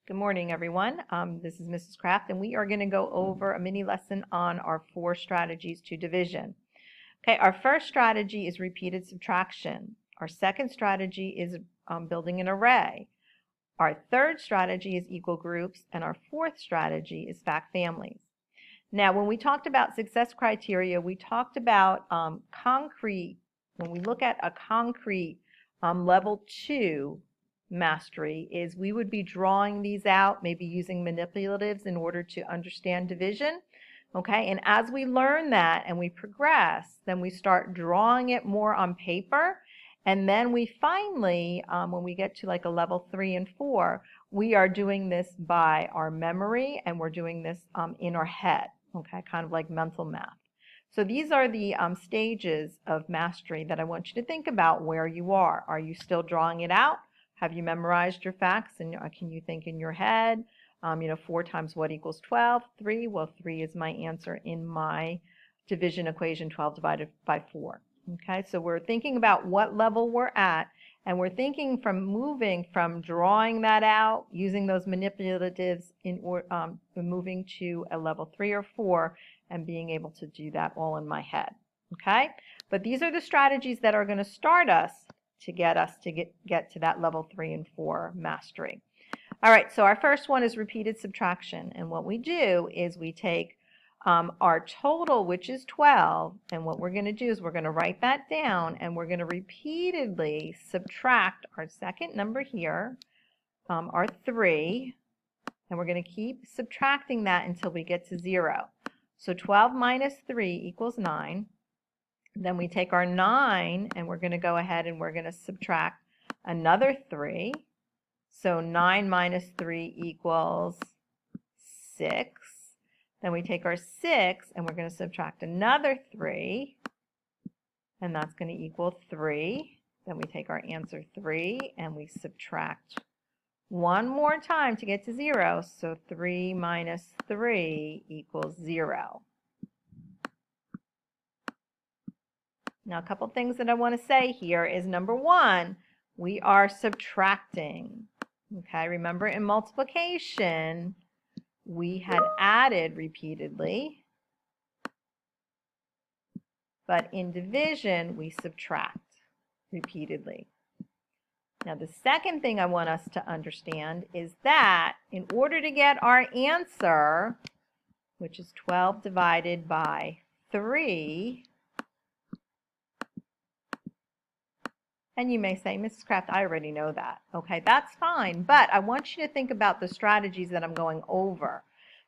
Good morning, everyone. This is Mrs. Kraft, and we are going to go over a mini lesson on our 4 strategies to division. Okay, our first strategy is repeated subtraction. Our second strategy is building an array. Our third strategy is equal groups, and our fourth strategy is fact families. Now, when we talked about success criteria, we talked about concrete. When we look at a concrete level 2 mastery, is we would be drawing these out, maybe using manipulatives in order to understand division. Okay, and as we learn that and we progress, then we start drawing it more on paper. And then we finally, when we get to like a level 3 and 4, we are doing this by our memory, and we're doing this in our head, okay, kind of like mental math. So these are the stages of mastery that I want you to think about where you are. Are you still drawing it out? Have you memorized your facts, and can you think in your head? 4 times what equals 12? 3. Well, 3 is my answer in my division equation, 12 divided by 4. Okay, so we're thinking about what level we're at, and we're thinking from moving from drawing that out, using those manipulatives, moving to a level 3 or 4, and being able to do that all in my head. Okay, but these are the strategies that are going to start us to get to that level 3 and 4 mastery. All right, so our first one is repeated subtraction, and what we do is we take our total, which is 12, and what we're going to do is we're going to write that down, and we're going to repeatedly subtract our second number here, our 3, and we're going to keep subtracting that until we get to 0. So 12 minus 3 equals 9. Then we take our 9, and we're going to go ahead and we're going to subtract another 3. So 9 minus 3 equals 6. Then we take our 6, and we're going to subtract another 3, and that's going to equal 3. Then we take our answer 3, and we subtract one more time to get to 0. So 3 minus 3 equals 0. Now, a couple things that I want to say here is, number 1, we are subtracting. Okay, remember in multiplication, we had added repeatedly, but in division, we subtract repeatedly. Now, the second thing I want us to understand is that in order to get our answer, which is 12 divided by 3, and you may say, Mrs. Kraft, I already know that. Okay, that's fine, but I want you to think about the strategies that I'm going over.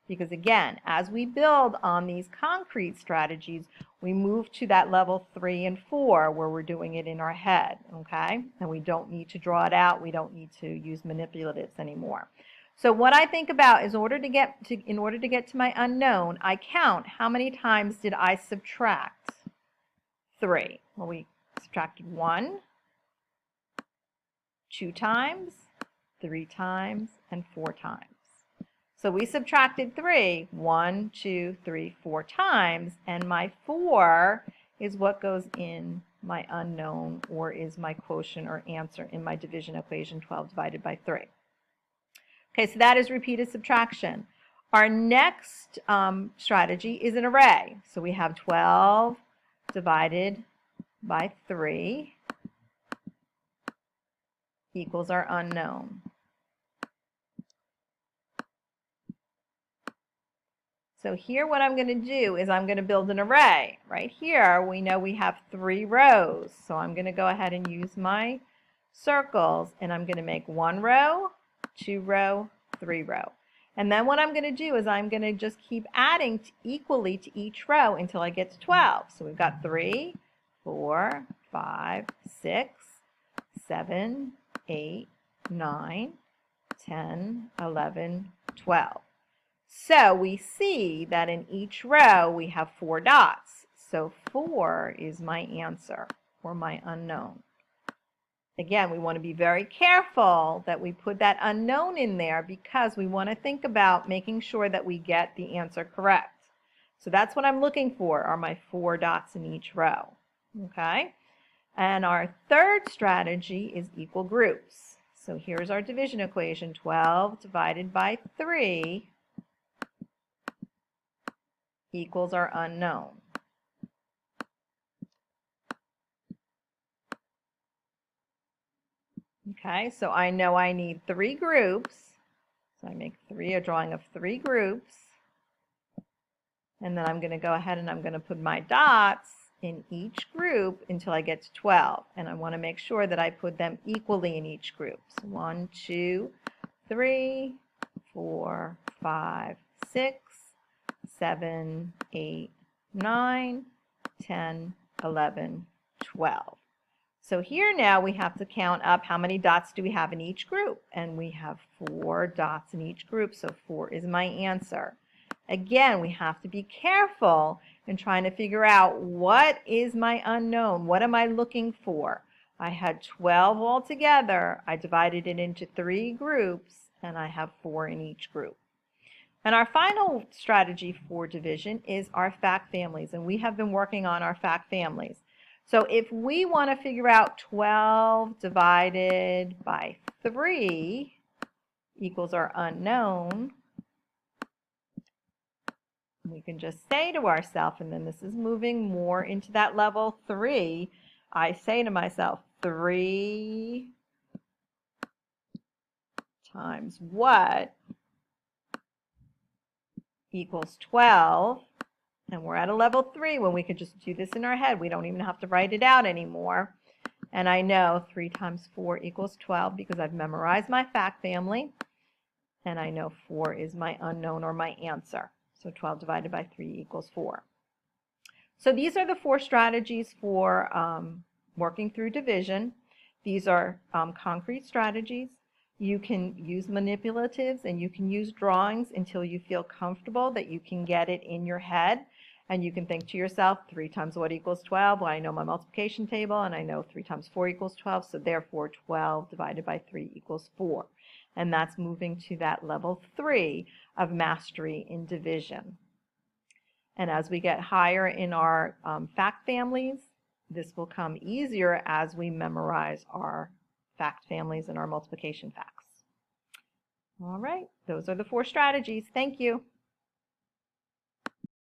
Because again, as we build on these concrete strategies, we move to that level 3 and 4 where we're doing it in our head, okay? And we don't need to draw it out. We don't need to use manipulatives anymore. So what I think about is in order to get to my unknown, I count how many times did I subtract 3. Well, we subtracted 1, 2 times, 3 times, and 4 times. So we subtracted 3, 1, 2, 3, 4 times, and my 4 is what goes in my unknown, or is my quotient or answer in my division equation, 12 divided by 3. Okay, so that is repeated subtraction. Our next strategy is an array. So we have 12 divided by 3 equals our unknown. So here what I'm going to do is I'm going to build an array. Right here we know we have 3 rows. So I'm going to go ahead and use my circles, and I'm going to make 1 row, 2 row, 3 row. And then what I'm going to do is I'm going to just keep adding equally to each row until I get to 12. So we've got 3, 4, 5, 6, 7, 8, 9, 10, 11, 12. So we see that in each row we have 4 dots. So 4 is my answer, or my unknown. Again, we want to be very careful that we put that unknown in there, because we want to think about making sure that we get the answer correct. So that's what I'm looking for, are my 4 dots in each row. Okay? And our third strategy is equal groups. So here's our division equation. 12 divided by 3 equals our unknown. Okay, so I know I need 3 groups. So I make a drawing of 3 groups. And then I'm going to go ahead and I'm going to put my dots in each group until I get to 12. And I want to make sure that I put them equally in each group. So 1, 2, 3, 4, 5, 6, 7, 8, 9, 10, 11, 12. So here now we have to count up how many dots do we have in each group. And we have 4 dots in each group, so 4 is my answer. Again, we have to be careful in trying to figure out what is my unknown. What am I looking for? I had 12 altogether. I divided it into 3 groups, and I have 4 in each group. And our final strategy for division is our fact families, and we have been working on our fact families. So if we want to figure out 12 divided by 3 equals our unknown, we can just say to ourselves, and then this is moving more into that level 3, I say to myself, 3 times what equals 12, and we're at a level 3 when we could just do this in our head. We don't even have to write it out anymore. And I know 3 times 4 equals 12 because I've memorized my fact family, and I know 4 is my unknown or my answer. So 12 divided by 3 equals 4. So these are the 4 strategies for working through division. These are concrete strategies. You can use manipulatives and you can use drawings until you feel comfortable that you can get it in your head. And you can think to yourself, 3 times what equals 12? Well, I know my multiplication table, and I know 3 times 4 equals 12, so therefore 12 divided by 3 equals 4. And that's moving to that level 3 of mastery in division. And as we get higher in our fact families, this will come easier as we memorize our fact families and our multiplication facts. All right, those are the 4 strategies. Thank you.